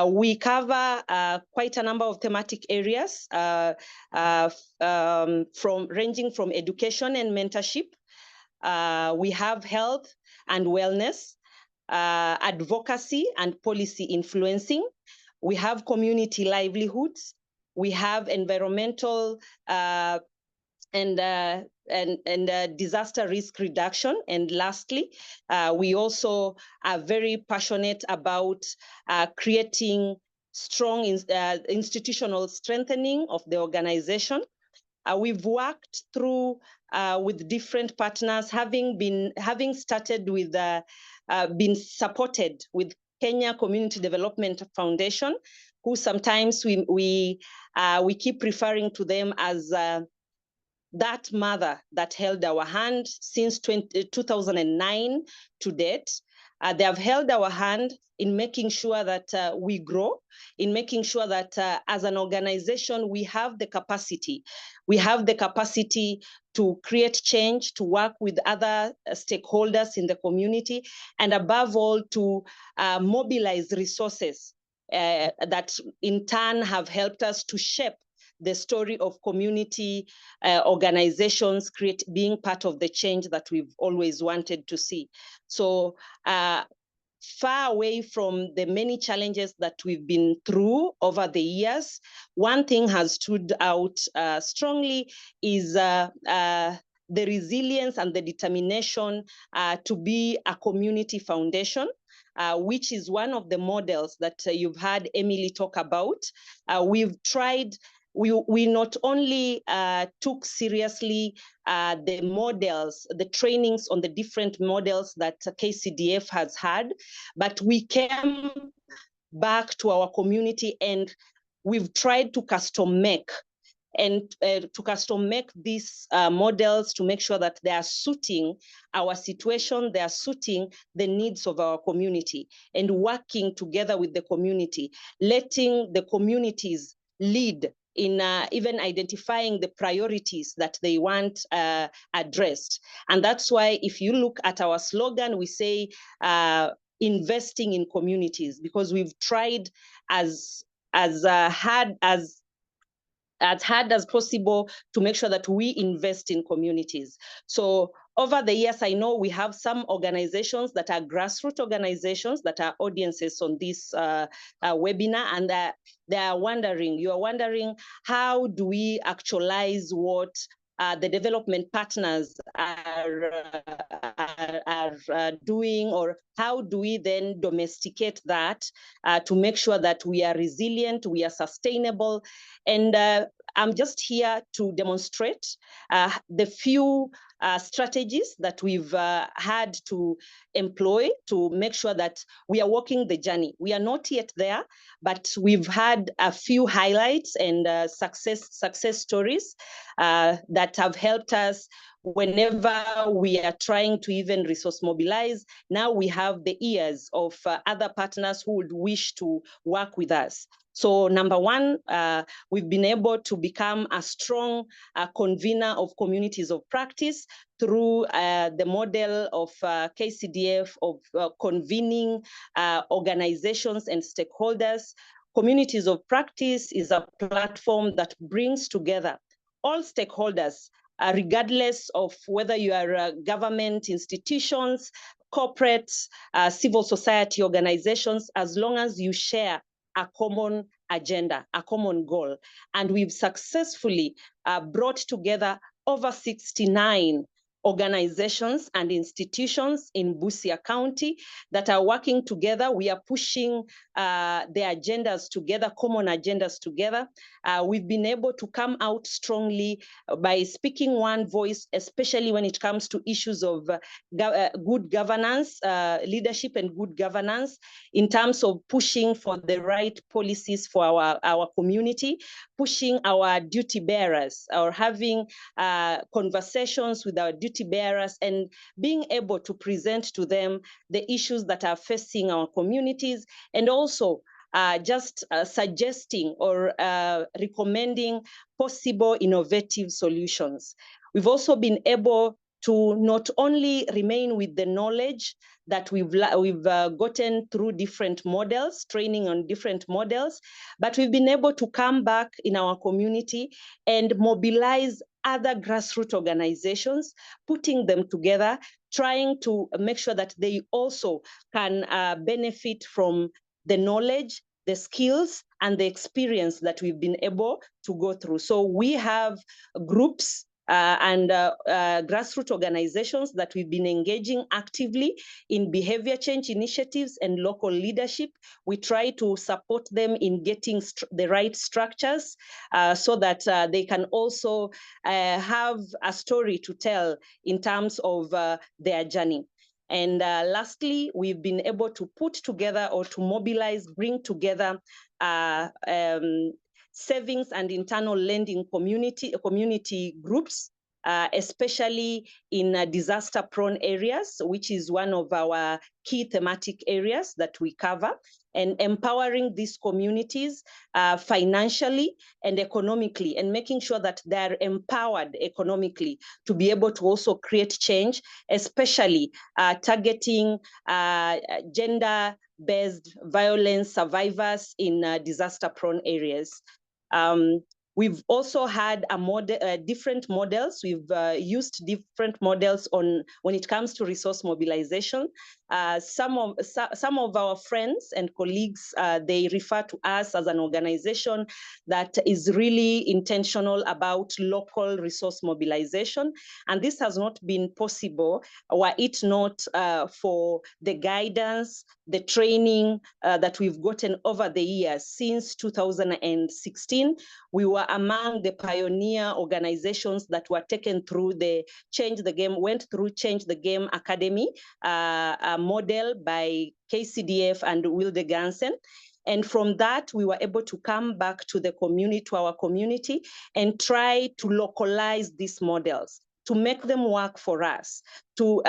We cover quite a number of thematic areas, ranging from education and mentorship. We have health and wellness, advocacy and policy influencing. We have community livelihoods. We have environmental and disaster risk reduction. And lastly, we also are very passionate about creating strong institutional strengthening of the organization. We've worked through with different partners, having started with been supported with Kenya Community Development Foundation, who sometimes we keep referring to them as that mother that held our hand since 2009 to date. They have held our hand in making sure that we grow, in making sure that as an organization, we have the capacity. We have the capacity to create change, to work with other stakeholders in the community, and above all, to mobilize resources that in turn have helped us to shape the story of community organizations being part of the change that we've always wanted to see. So far away from the many challenges that we've been through over the years, one thing has stood out strongly is the resilience and the determination to be a community foundation, which is one of the models that you've heard Emily talk about. We've tried. We not only took seriously the models, the trainings on the different models that KCDF has had, but we came back to our community and we've tried to custom make these models to make sure that they are suiting our situation, they are suiting the needs of our community, and working together with the community, letting the communities lead in even identifying the priorities that they want addressed. And that's why if you look at our slogan, we say investing in communities, because we've tried as hard as possible to make sure that we invest in communities. So over the years, I know we have some organizations that are grassroots organizations that are audiences on this webinar, and you are wondering, how do we actualize what the development partners are doing, or how do we then domesticate that to make sure that we are resilient, we are sustainable? And I'm just here to demonstrate the few strategies that we've had to employ to make sure that we are walking the journey. We are not yet there, but we've had a few highlights and success stories that have helped us whenever we are trying to even resource mobilize. Now we have the ears of other partners who would wish to work with us. So number one, we've been able to become a strong convener of communities of practice through the model of KCDF of convening organizations and stakeholders. Communities of practice is a platform that brings together all stakeholders, regardless of whether you are government institutions, corporates, civil society organizations, as long as you share a common agenda, a common goal. And we've successfully brought together over 69 organizations and institutions in Busia County that are working together. We are pushing the agendas together, common agendas together. We've been able to come out strongly by speaking one voice, especially when it comes to issues of good governance, leadership and good governance, in terms of pushing for the right policies for our community, pushing our duty bearers, or having conversations with our duty duty bearers, and being able to present to them the issues that are facing our communities, and also just suggesting or recommending possible innovative solutions. We've also been able to not only remain with the knowledge that we've gotten through different models, training on different models, but we've been able to come back in our community and mobilize other grassroots organizations, putting them together, trying to make sure that they also can benefit from the knowledge, the skills, and the experience that we've been able to go through. So we have groups and grassroots organizations that we've been engaging actively in behavior change initiatives and local leadership. We try to support them in getting the right structures so that they can also have a story to tell in terms of their journey. And lastly, we've been able to put together or to mobilize, bring together savings and internal lending community groups, especially in disaster-prone areas, which is one of our key thematic areas that we cover, and empowering these communities financially and economically, and making sure that they're empowered economically to be able to also create change, especially targeting gender-based violence survivors in disaster-prone areas. We've also had different models. We've used different models when it comes to resource mobilization. Some of our friends and colleagues, they refer to us as an organization that is really intentional about local resource mobilization. And this has not been possible were it not for the guidance, the training that we've gotten over the years. Since 2016, we were among the pioneer organizations that were taken through went through Change the Game Academy, a model by KCDF and Wildegansen. And from that, we were able to come back to the community, to our community, and try to localize these models, to make them work for us, to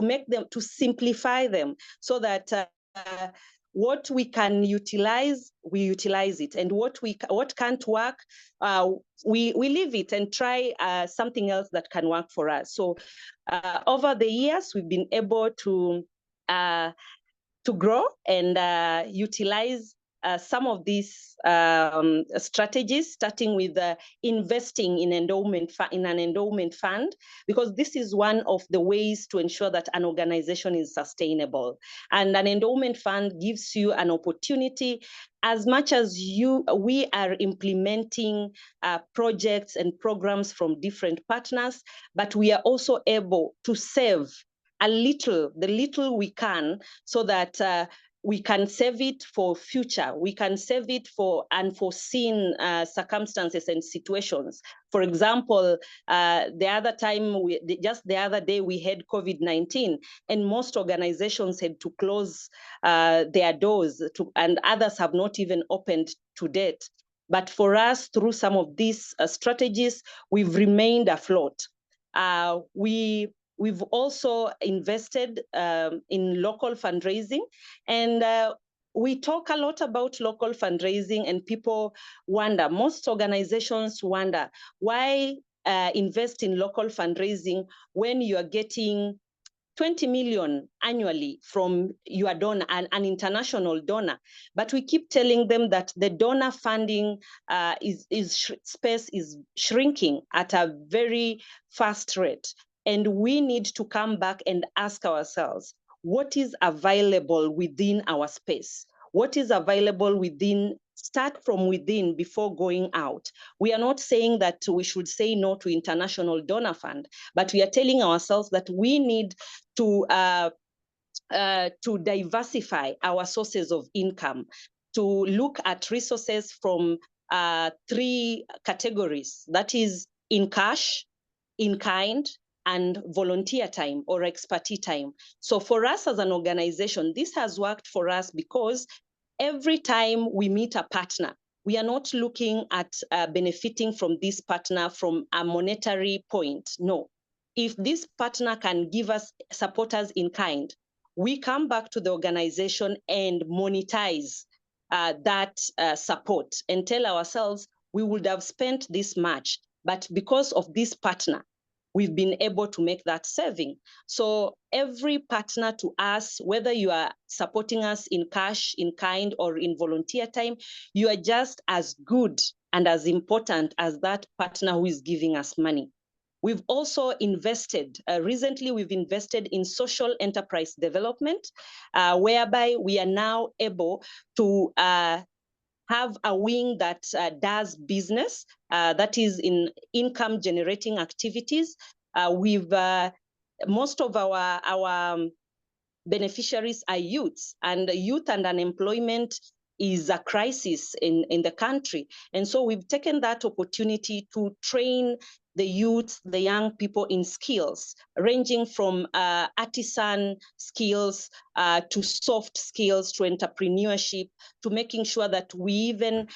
make them, to simplify them, so that what we can utilize, we utilize it, and what can't work, we leave it and try something else that can work for us. So over the years, we've been able to grow and utilize some of these strategies, starting with investing in an endowment fund, because this is one of the ways to ensure that an organization is sustainable. And an endowment fund gives you an opportunity, as much as we are implementing projects and programs from different partners, but we are also able to save the little we can, so that we can save it for future. We can save it for unforeseen circumstances and situations. For example, the other day we had COVID-19, and most organizations had to close their doors, and others have not even opened to date. But for us, through some of these strategies, we've remained afloat. We've also invested in local fundraising, and we talk a lot about local fundraising, and people wonder, most organizations wonder, why invest in local fundraising when you are getting 20 million annually from your donor, an international donor? But we keep telling them that the donor funding space is shrinking at a very fast rate. And we need to come back and ask ourselves, what is available within our space? What is available within? Start from within before going out. We are not saying that we should say no to international donor fund, but we are telling ourselves that we need to diversify our sources of income, to look at resources from 3 categories, that is in cash, in kind, and volunteer time or expertise time. So for us as an organization, this has worked for us because every time we meet a partner, we are not looking at benefiting from this partner from a monetary point. No, if this partner can give us, support us in kind, we come back to the organization and monetize that support and tell ourselves we would have spent this much, but because of this partner, we've been able to make that saving. So every partner to us, whether you are supporting us in cash, in kind, or in volunteer time, you are just as good and as important as that partner who is giving us money. We've also invested, recently we've invested in social enterprise development, whereby we are now able to have a wing that does business, that is in income generating activities. Most of our beneficiaries are youths, and youth and unemployment is a crisis in the country. And so we've taken that opportunity to train the youth, the young people in skills, ranging from artisan skills to soft skills, to entrepreneurship, to making sure that we even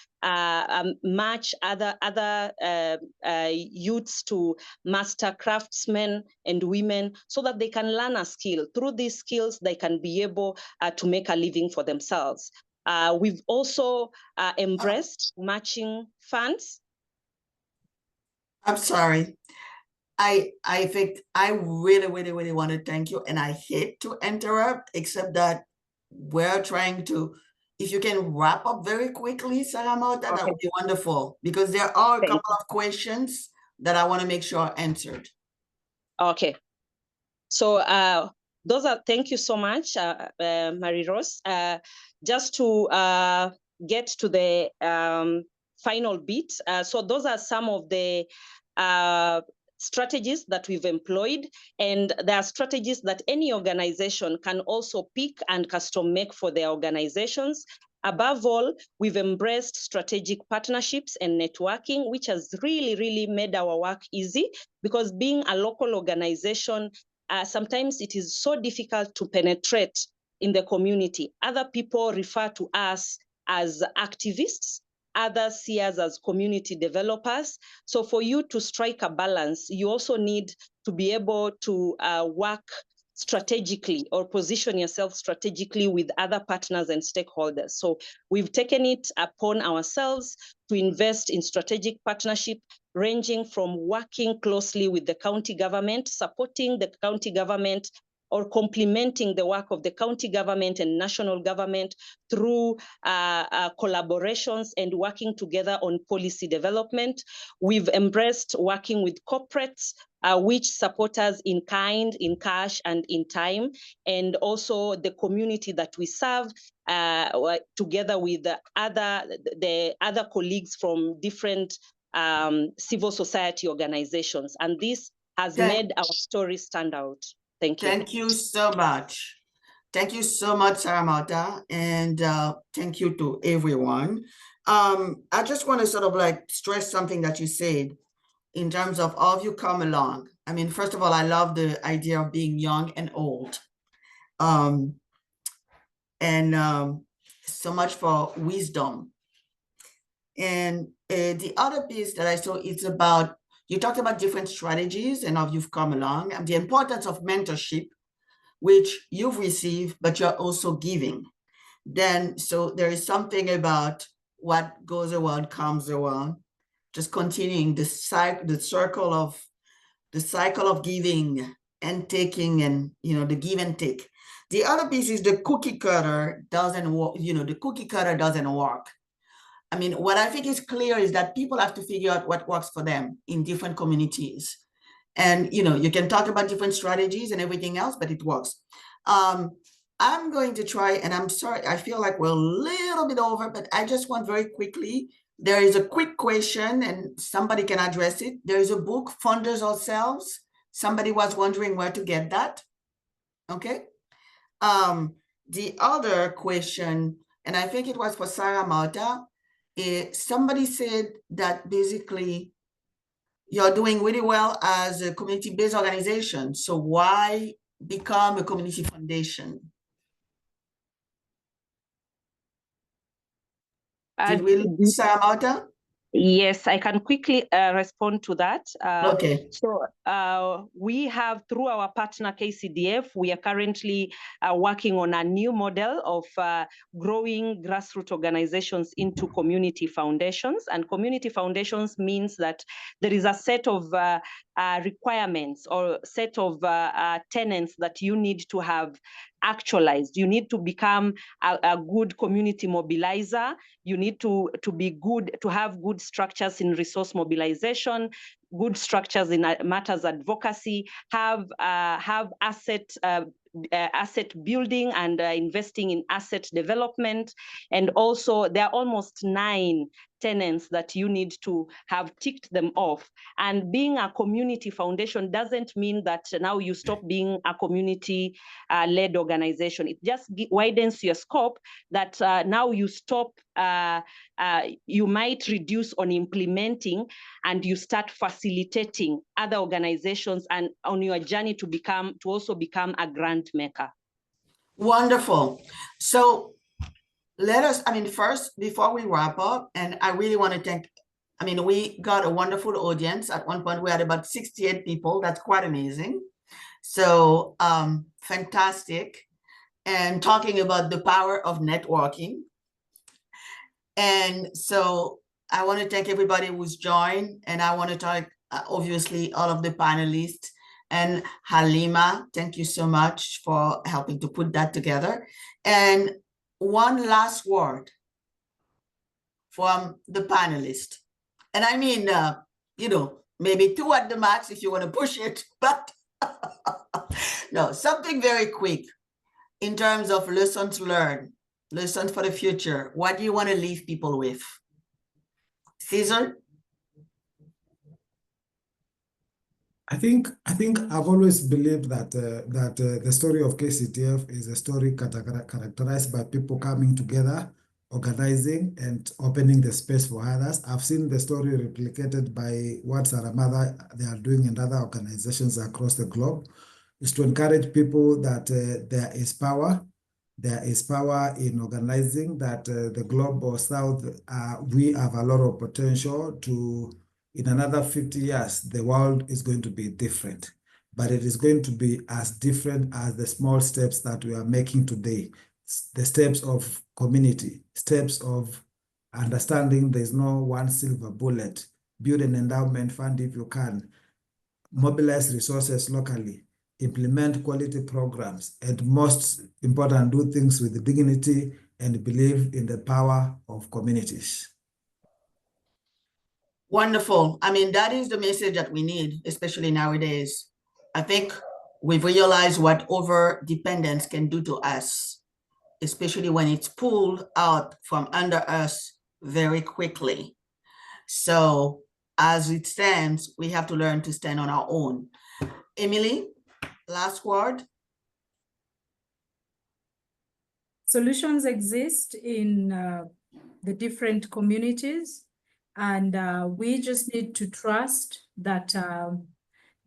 match other youths to master craftsmen and women, so that they can learn a skill. Through these skills, they can be able to make a living for themselves. We've also embraced matching funds. I'm sorry. I think I really want to thank you, and I hate to interrupt, except that we're trying to, if you can wrap up very quickly, Saramota, that would be wonderful, because there are a couple of questions that I want to make sure are answered. Okay. So those are, thank you so much, Marie-Rose. Just to get to the final bit. So those are some of the strategies that we've employed, and there are strategies that any organization can also pick and custom make for their organizations. Above all, we've embraced strategic partnerships and networking, which has really made our work easy, because being a local organization, sometimes it is so difficult to penetrate in the community. Other people refer to us as activists, others see us as community developers. So for you to strike a balance, you also need to be able to work strategically or position yourself strategically with other partners and stakeholders. So we've taken it upon ourselves to invest in strategic partnership, ranging from working closely with the county government, supporting the county government, or complementing the work of the county government and national government through collaborations and working together on policy development. We've embraced working with corporates, which support us in kind, in cash, and in time, and also the community that we serve, together with the other colleagues from different civil society organizations. And this has made our story stand out. Thank you. Thank you so much. Thank you so much, Saramota, and thank you to everyone. I just want to sort of like stress something that you said in terms of all of you come along. I mean, first of all, I love the idea of being young and old. So much for wisdom. And the other piece that I saw, it's about, you talked about different strategies and how you've come along, and the importance of mentorship, which you've received, but you're also giving. Then, so there is something about what goes around comes around, just continuing the cycle of giving and taking, and the give and take. The other piece is the cookie cutter doesn't work. The cookie cutter doesn't work. I mean, what I think is clear is that people have to figure out what works for them in different communities. And, you can talk about different strategies and everything else, but it works. I'm going to try, and I'm sorry, I feel like we're a little bit over, but I just want very quickly, there is a quick question and somebody can address it. There is a book, Funders Ourselves. Somebody was wondering where to get that. Okay. The other question, and I think it was for Saramota, somebody said that basically you're doing really well as a community-based organization. So why become a community foundation? Did we lose Saramota? Yes, I can quickly respond to that. Okay. So we have, through our partner KCDF, we are currently working on a new model of growing grassroots organizations into community foundations. And community foundations means that there is a set of requirements or set of tenets that you need to have actualized. You need to become a good community mobilizer. You need to be good, to have good structures in resource mobilization, good structures in matters advocacy, have asset building and investing in asset development. And also there are almost 9 tenets that you need to have ticked them off. And being a community foundation doesn't mean that now you stop being a community led organization. It just widens your scope, that now you stop, you might reduce on implementing and you start facilitating other organizations and on your journey to also become a grant maker. Wonderful. So let us, first, before we wrap up, and I really want to thank, we got a wonderful audience. At one point, we had about 68 people. That's quite amazing. So fantastic. And talking about the power of networking. And so I want to thank everybody who's joined. And I want to thank, obviously, all of the panelists. And Halima, thank you so much for helping to put that together. And one last word from the panelists. And I mean, maybe 2 at the max if you want to push it, but no, something very quick in terms of lessons learned, lessons for the future. What do you want to leave people with? Cesar? I think I've always believed that the story of KCDF is a story characterized by people coming together, organizing, and opening the space for others. I've seen the story replicated by what Saramada they are doing in other organizations across the globe. Is to encourage people that there is power. There is power in organizing, that the Global South, we have a lot of potential to. In another 50 years, the world is going to be different, but it is going to be as different as the small steps that we are making today. The steps of community, steps of understanding there's no one silver bullet. Build an endowment fund if you can. Mobilize resources locally. Implement quality programs. And most important, do things with dignity and believe in the power of communities. Wonderful. That is the message that we need, especially nowadays. I think we've realized what over-dependence can do to us, especially when it's pulled out from under us very quickly. So as it stands, we have to learn to stand on our own. Emily, last word. Solutions exist in the different communities. And we just need to trust that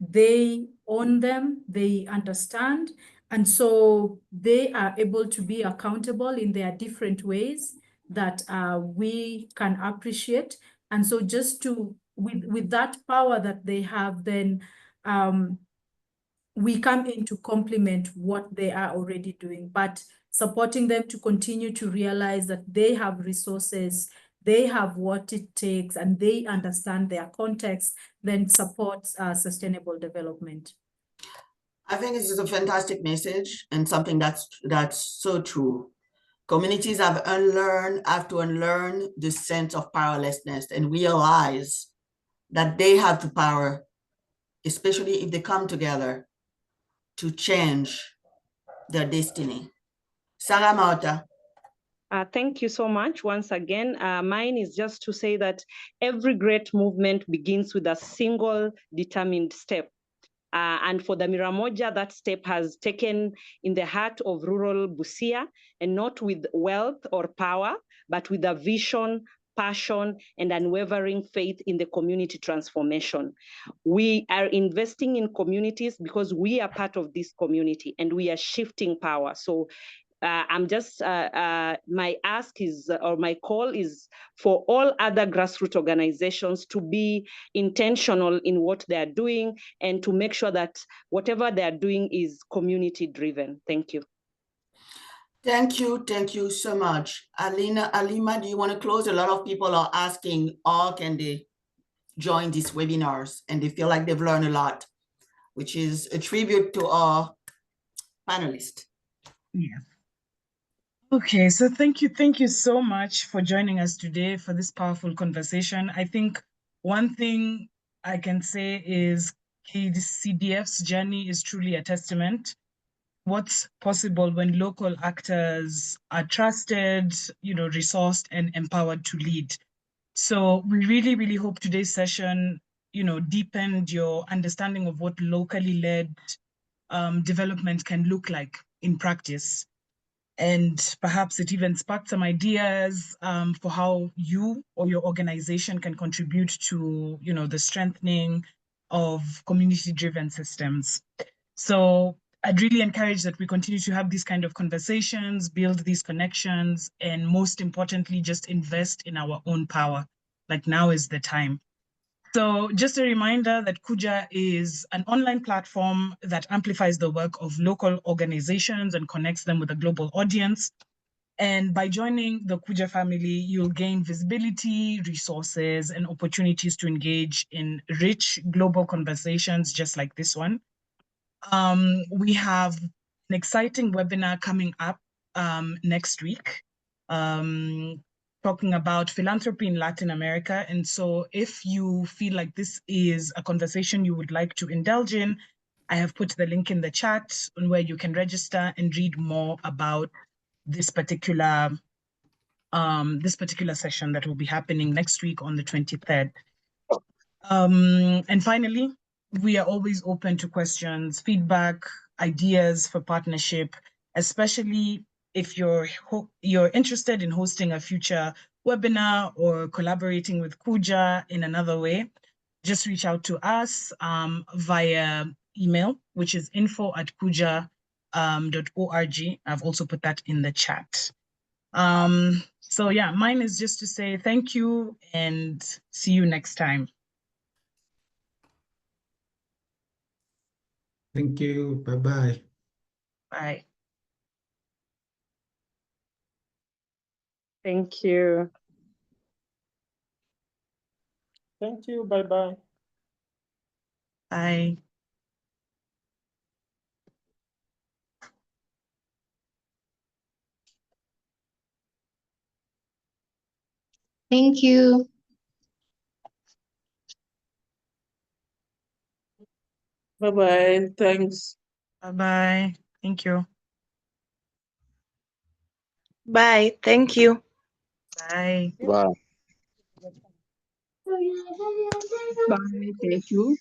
they own them, they understand, and so they are able to be accountable in their different ways that we can appreciate. And so just with that power that they have, then we come in to complement what they are already doing, but supporting them to continue to realize that they have resources, they have what it takes, and they understand their context, then supports sustainable development. I think this is a fantastic message and something that's so true. Communities have to unlearn this sense of powerlessness and realize that they have the power, especially if they come together to change their destiny. Sarah Marta. Thank you so much once again. Mine is just to say that every great movement begins with a single determined step. And for the Miramoja, that step has taken in the heart of rural Busia, and not with wealth or power, but with a vision, passion, and unwavering faith in the community transformation. We are investing in communities because we are part of this community and we are shifting power. So I'm just, my ask is, or my call is for all other grassroots organizations to be intentional in what they are doing and to make sure that whatever they are doing is community driven. Thank you. Thank you so much. Alima, do you want to close? A lot of people are asking, how can they join these webinars? And they feel like they've learned a lot, which is a tribute to our panelists. Yeah. Okay, so thank you so much for joining us today for this powerful conversation. I think one thing I can say is KCDF's journey is truly a testament what's possible when local actors are trusted, resourced and empowered to lead. So we really, really hope today's session, deepened your understanding of what locally led development can look like in practice. And perhaps it even sparked some ideas for how you or your organization can contribute to, the strengthening of community-driven systems. So I'd really encourage that we continue to have these kind of conversations, build these connections, and most importantly, just invest in our own power. Like now is the time. So just a reminder that Kuja is an online platform that amplifies the work of local organizations and connects them with a global audience. And by joining the Kuja family, you'll gain visibility, resources, and opportunities to engage in rich global conversations just like this one. We have an exciting webinar coming up next week, talking about philanthropy in Latin America. And so if you feel like this is a conversation you would like to indulge in, I have put the link in the chat on where you can register and read more about this particular session that will be happening next week on the 23rd. And finally, we are always open to questions, feedback, ideas for partnership, especially if you're interested in hosting a future webinar or collaborating with Kuja in another way. Just reach out to us via email, which is info@kuja.org. I've also put that in the chat. So yeah, mine is just to say thank you and see you next time. Thank you. Bye-bye. Bye. Thank you. Thank you. Bye-bye. Bye. Thank you. Bye-bye. Thanks. Bye-bye. Thank you. Bye. Thank you. Bye. Bye. Bye. Thank you.